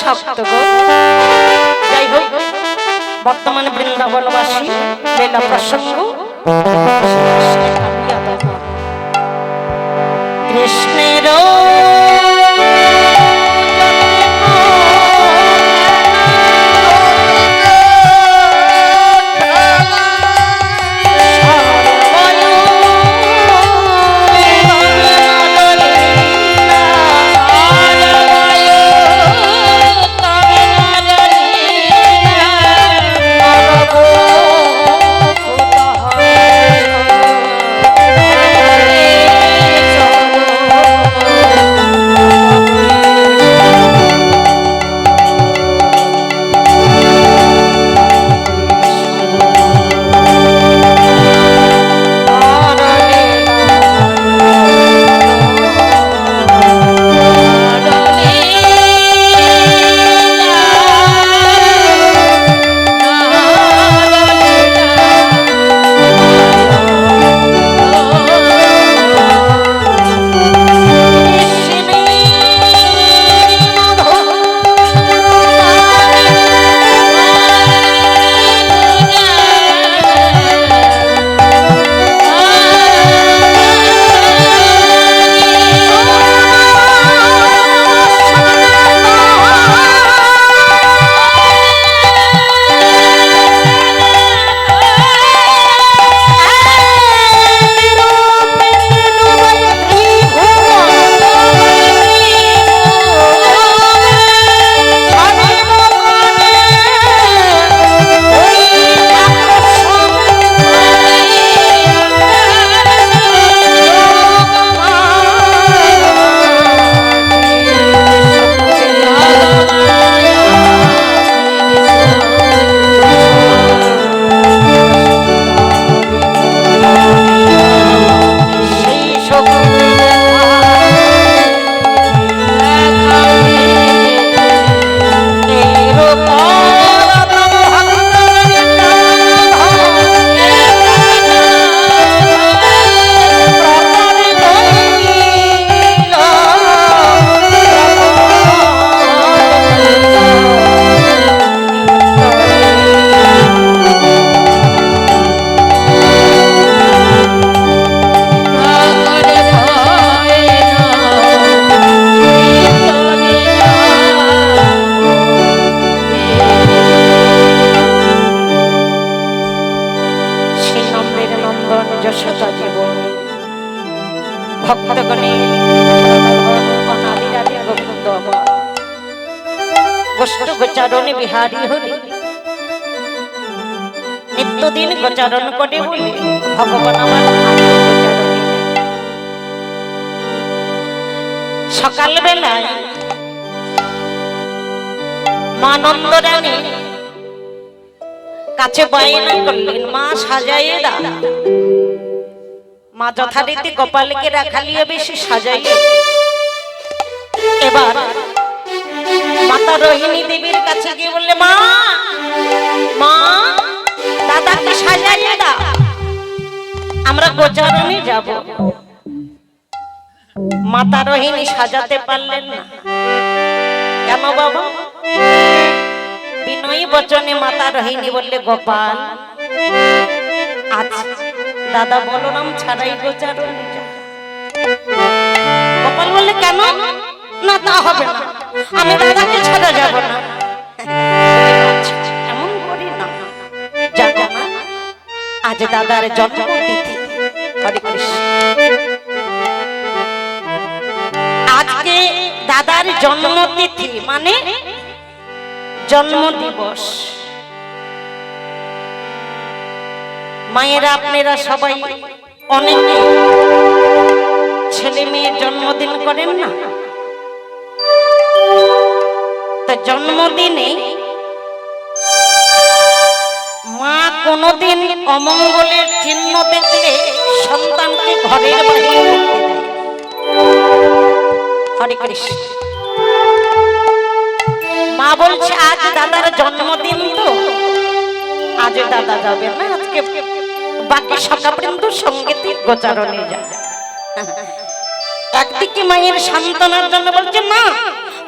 শক্ত গো। যাই হোক, বর্তমানে বৃন্দাবনবাসী লীলা প্রসঙ্গ কৃষ্ণের ভক্তগণে অনাদিরাদি গোবিন্দ আমার গোষ্ঠ গোচারণে বিহারী হরি নিত্যদিন গোচারণ করে বলে ভগবান আমার সকালবেলায় মা নন্দরানী কাছে বায়না করলেন, মা সাজাইয়ে দাও। মা যথারীতি গোপালকে রাখালিয়ে বেশি সাজাইয়ে এবার মাতা রোহিণী দেবীর কাছে গিয়ে বললে, মা মা দাদাকে সাজাইয়ে দাও, আমরা গোচারণে যাব। মাতা রোহিণী সাজাতে পারলেন না। কেন বাবা? বিনয়ী বচনে মাতা রোহিণী বললে, গোপাল আজ দাদা বলরাম ছাড়াই গোচারণে যাব। গোপাল বললে, কেন? না তা হবে না, আমি দাদাকে ছাড়া যাব না। এমন করি না, যাব না, আজ দাদার জন্মতিথি। হরে কৃষ্ণ। আজকে দাদার জন্মতিথি মানে জন্ম দিবস। মায়েরা আপনারা সবাই অনেকে ছেলে মেয়ের জন্মদিন করেন না? তা জন্মদিনে মা কোনদিন অমঙ্গলের চিহ্ন দেখলে সন্তানকে ঘরের বাইরে করতে দেয়। হরে কৃষ্ণ। মা বলছে, আজ দাদার জন্মদিন তো আজ দাদা যাবে না, আজকে বাকি সখাবৃন্দুর সঙ্গে গোচারণে যায়। একদিকে মায়ের সান্ত্বনার জন্য বলছে, না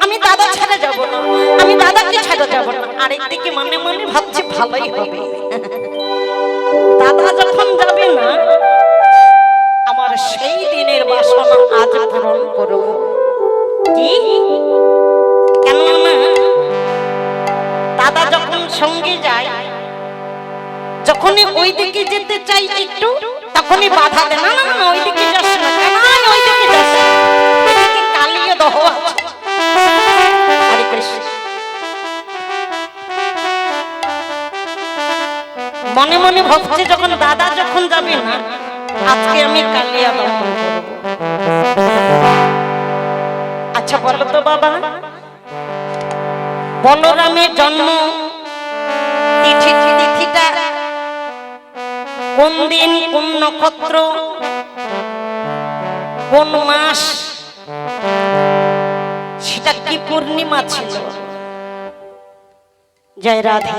আমি দাদা ছাড়া যাব না, আমি আরেকদিকে মনে মনে ভাবছি ভালোই হবে, দাদা যখন যাবে না আমার সেই দিনের বাসনা আজ পূরণ করব। কি কেননা দাদা যখন সঙ্গে যায়, যখনই ওই দিকে যেতে চাই একটু, তখনই বাধা দেয়, না না না ওই দিকে যাস না, ওই দিকে যাস না, এদিকে কালিয়ে দহ আছে। হরে কৃষ্ণ। মনে মনে ভাবছে যখন দাদা যখন যাবে না আজকে আমি কালিয়া দহন করব। আচ্ছা বলো তো বাবা, বলরামের জন্ম তিথিটা কোন দিন, কোন নক্ষত্র, কোন মাস, সেটা কি পূর্ণিমা ছিল? জয় রাধে।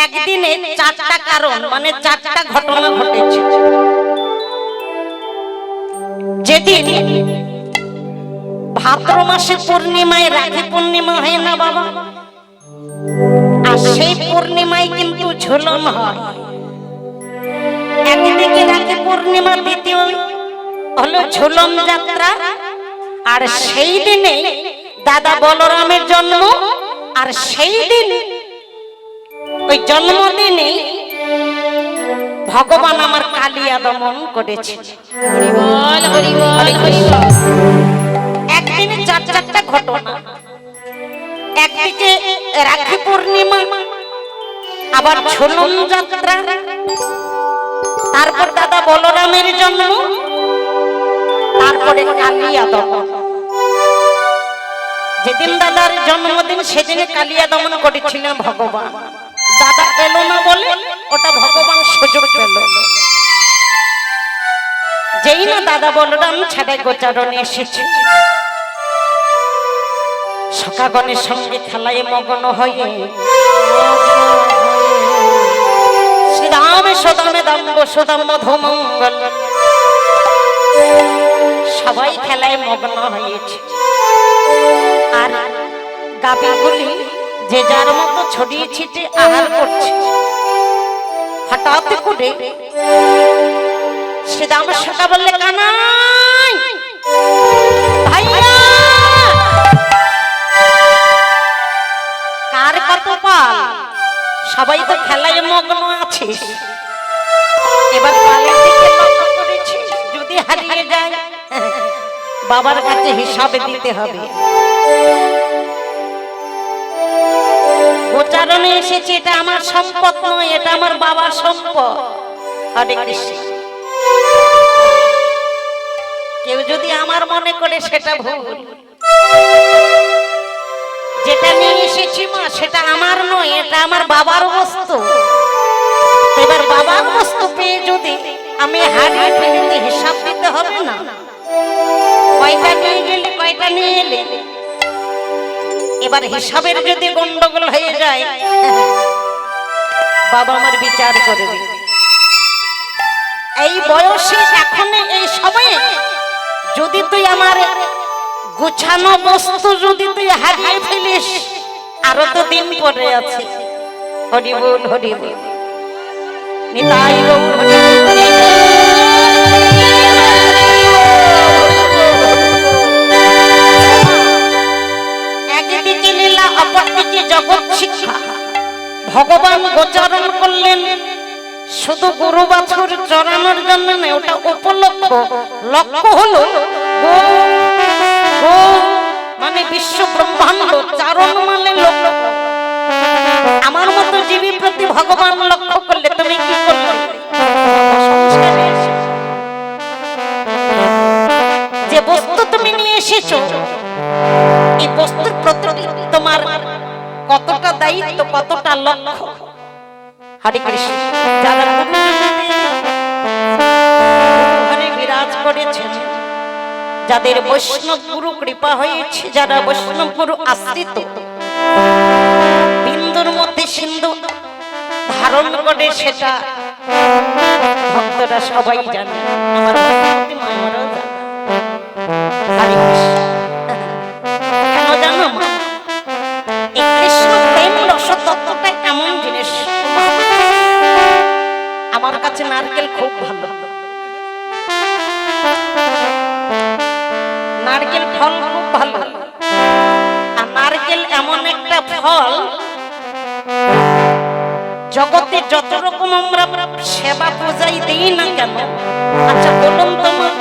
একদিনে চারটা কারণ, মানে চারটা ঘটনা ঘটেছে। যেদিন ভাদ্র মাসে পূর্ণিমায় রাখি পূর্ণিমা হয় না বাবা, আর সেই পূর্ণিমায় কিন্তু ঝুলন হয়। একদিকে রাখি পূর্ণিমা, দ্বিতীয় হলো ঝুলন যাত্রা, আর সেই দিনে দাদা বলরামের জন্ম, আর সেই দিন ওই জন্মদিনে ভগবান আমার কালিয়া দমন করেছে। একদিনে চারটা ঘটনা, একদিকে রাখি পূর্ণিমা, আবার ঝুলন যাত্রা, তারপর দাদা বলরামের জন্ম, তারপরে কালিয়া দমন। যেদিন দাদার জন্মদিন সেদিনে কালিয়া দমন করেছিলেন ভগবান। দাদা এলো না বলে ওটা ভগবান সুযোগ পেল। যেই না দাদা বলরাম ছাড়াই গোচারণে এসেছে, সখাগণের সঙ্গে খেলায় মগ্ন হয়ে শ্রীরামে সদামে দাম্ব সদাম মধুমঙ্গল, সবাই খেলায় মগ্ন হয়েছে। আর গাভীগুলি যে যার মতো ছড়িয়ে ছিটে আহার করছে। হঠাৎ করে শ্রীরাম সখা বললে, কানাই ভাইয়া, কার কত পাল? সবাই তো খেলায় মগ্ন আছে, এবার পালের দিকে লক্ষ্য করেছি, যদি হারিয়ে যায় বাবার কাছে হিসাবে দিতে হবে। গোচারণে এসেছে, এটা আমার সম্পদ নয়, এটা আমার বাবার সম্পদ। হরে কৃষ্ণ। কেউ যদি আমার মনে করে সেটা ভুল। যেটা নিয়ে এসেছি মা সেটা আমার নয়, এটা আমার বাবার বস্তু। এবার বাবার বস্তু পেয়ে যদি আমি হারিয়ে ফেলিতে হিসাব দিতে হবে না? কয়টা নিয়ে গেলে, কয়টা নিয়ে এলে, এবার হিসাবের যদি গন্ডগোল হয়ে যায় বাবা আমার বিচার করে দিবে। এই বয়সে এখন এই সময়ে যদি তুই আমার গুছানো বস্তু যদি তুই হারিয়ে ফেলিস, আরো তো দিন পরে আছে। হরি বল, হরি বল, নিতাই গৌর হরি বল। একদিকে লীলা, অপরদিকে জগৎ শিক্ষা। ভগবান গোচারণ করলেন শুধু গরু বাছুর চড়ানোর জন্য নয়, ওটা উপলক্ষ। লক্ষ্য হলো মানে বিশ্ব ব্রহ্মাণ্ড চারণ, মানে লক্ষ্য। আমার মতো জীবী প্রতি ভগবান লক্ষ্য করলে তুমি কি করলে? যে বস্তু তুমি নিয়ে এসেছো, এই বস্তুর প্রতি তোমার কতটা দায়িত্ব, কতটা লক্ষ্য। হরে কৃষ্ণ। যারা ঘরে বিরাজ করেছেন, যাদের বৈষ্ণব গুরু কৃপা হয়েছে, যারা বৈষ্ণব গুরু আশ্রিত, বিন্দুর মধ্যে সিন্ধু ধারণ করে, সেটা ভক্তরা সবাই জানে। আমার ভক্তি মায়েরাও জানে। হরে কৃষ্ণ। কেন জানো মা? এই কৃষ্ণ প্রেম নারকেল খুব ভালো, নারকেল ফল খুব ভালো। আর নারকেল এমন একটা ফল, জগতে যত রকম আমরা সেবা পূজাই দিই না কেন, আচ্ছা বলুন তোমার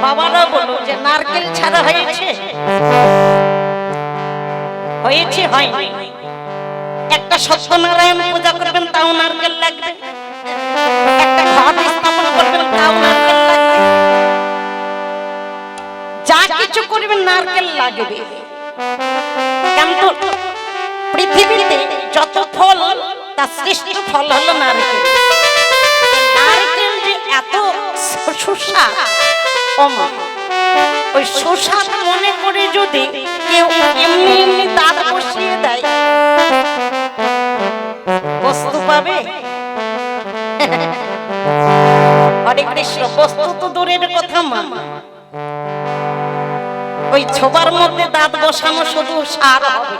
বাবারা বলো যে নারকেল ছাড়া হয়েছে? হয়েছে? হয়নি। একটা সত্যনারায়ণ পূজা করবেন তাও নারকেল লাগবে, একটা ঘট স্থাপন করবেন তাও নারকেল লাগবে, যা কিছু করবেন নারকেল লাগবে। কিন্তু পৃথিবীতে যত ফল তার শ্রেষ্ঠ ফল হলো নারকেল। নারকেল যে এত সুস্বাদ, ওই সুস্বাদ মনে করে যদি কেউ এমনি এমনি দাঁত বসিয়ে দেয়, বস্তু পাবে? হরে কৃষ্ণ। বস্তু তো দূরের কথা, মা ওই ছোবার মধ্যে দাঁত বসানো শুধু সার হবে,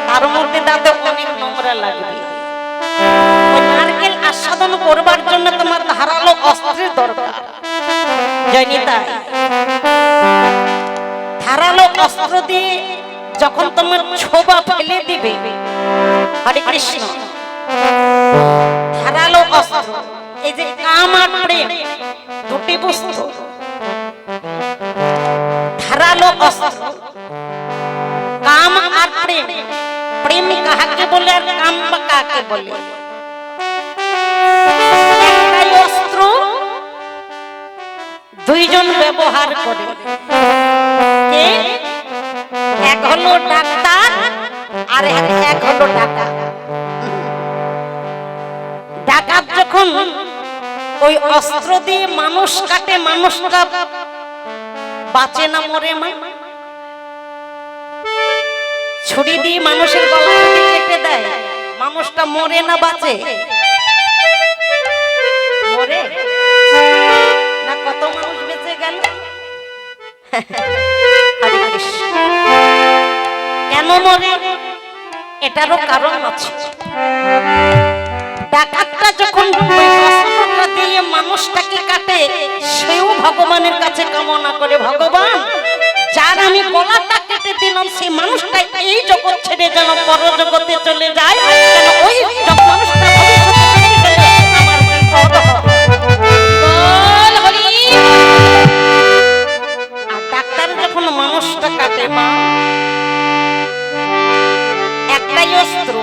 তার মধ্যে দাঁতে অনেক নোংরা লাগবে। ওই নারকেল আস্বাদন করবার জন্য তোমার ধারালো অস্ত্রের দরকার, জানি তাই ধারালো অস্ত্র দিয়ে যখন তোমার ছোবা ফেলে দিবে, হরে কৃষ্ণ, ধারালো অস্ত্র, এই যে কাম আর প্রেম দুটি বস্তু, ধারালো অস্ত্র, কাম আর প্রেম, প্রেম কাহাকে বলে আর কাম বা কাকে বলে? একটাই অস্ত্র দুইজন ব্যবহার করে, কে? এক হলো ডাক্তার আর এক হলো ডাকাত। ডাকাত যখন ওই অস্ত্র দিয়ে মানুষ কাটে, মানুষটা বাঁচে না মরে? মা ছুরি দিয়ে মানুষের গলা যদি কেটে দেয়, মানুষটা মরে না বাঁচে? মরে না? কত মানুষ বেঁচে গেল। কেন মরে? এটারও কারণ আছে। ডাকাতটা যখন অস্ত্রটা দিয়ে মানুষটাকে কাটে, সেও ভগবানের কাছে কামনা করে, ভগবান যার আমি গলাটা কেটে দিলাম সেই মানুষটা এই জগৎ ছেড়ে যেন পরজগতে চলে যায়, যেন ওই মানুষটা আমার বিপদ হবে। আর ডাক্তার যখন মানুষটা কাটে, মা একটাই অস্ত্র,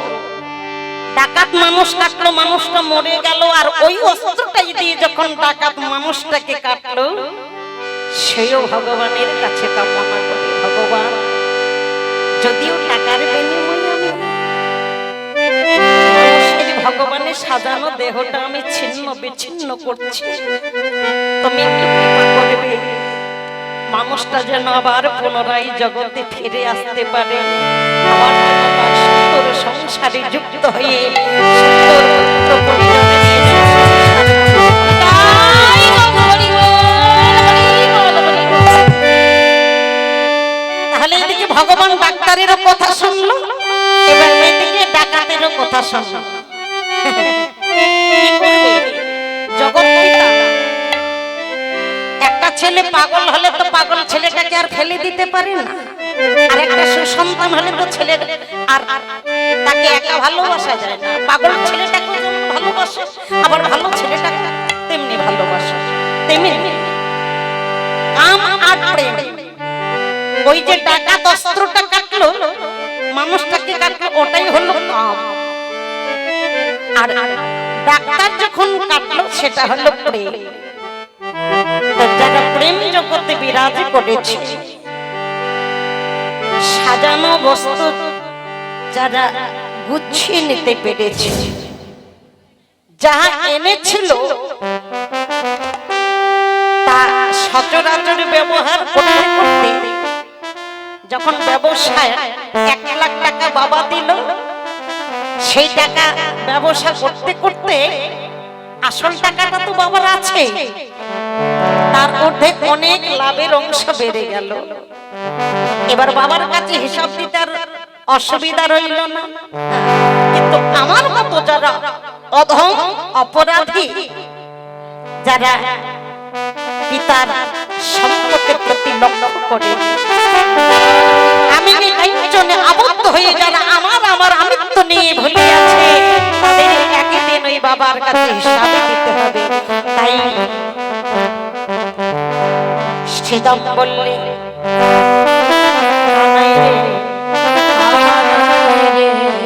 ডাকাত মানুষ কাটলো, মানুষটা মরে গেল, আর ওই অস্ত্রটাই দিয়ে যখন ডাকাত মানুষটাকে কাটলো, সেও ভগবানের কাছে কামনা করে, ভগবান যদিও টাকার বিনিময়ে আমি ভগবানের সাজানো দেহটা আমি ছিন্ন বিচ্ছিন্ন করছি, তুমি একটু কৃপা করবে, মানুষটা যেন আবার পুনরায় জগতে ফিরে আসতে পারে, আবার সুন্দর সংসারে যুক্ত হয়ে সুন্দর পরিজনের ভগবান ডাক্তারেরও কথা শুনলো, এবার মেয়েটিকে ডাকাতেরও কথা শুনলো। জগৎ একটা ছেলে পাগল হলে তো পাগল ছেলেটাকে আর ফেলে দিতে পারে না, আর একটা সুসন্তান হলে তো ছেলে আর তাকে একা ভালোবাসা যায় না। পাগল ছেলেটাকে যেমন ভালোবাসে, আবার ভালো ছেলেটাকে তেমনি ভালোবাসে। তেমনি কাম আর প্রেম, ওই যে ডাকাত অস্ত্রটা কাটলো, মানুষটাকে কাটলো, ওটাই হলো কাম। আর ডাক্তার যখন কাটলো সেটা হলো প্রেম। যারা প্রেম জগতে বিরাজ করেছে, সাজানো বস্তু যারা গুছিয়ে নিতে পেরেছে, যাহা এনেছিল তা সচরাচর ব্যবহার করতে করতে যখন ব্যবসায় 1 লাখ টাকা বাবা দিল, সেই টাকা ব্যবসা করতে করতে আসল টাকাটা তো বাবার আছে, তার মধ্যে অনেক লাভের অংশ বেড়ে গেল। এবার বাবার কাছে হিসাব দিতে আর অসুবিধা রইল না। কিন্তু আমার মতো যারা অধম অপরাধী, যারা পিতার সম্পদের প্রতি লক্ষ্য করে আমি জন্য আবদ্ধ হয়ে যারা আমার আমার আমিত্ব নিয়ে ভুলে আছে, তাদের একই দিন ওই বাবার কাছে হিসাবে দিতে হবে। তাই সেদম বললে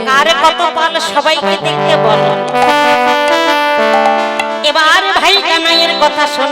কার কত পাল সবাইকে দেখতে বল। এবার ভাই কানাইয়ের কথা শোন।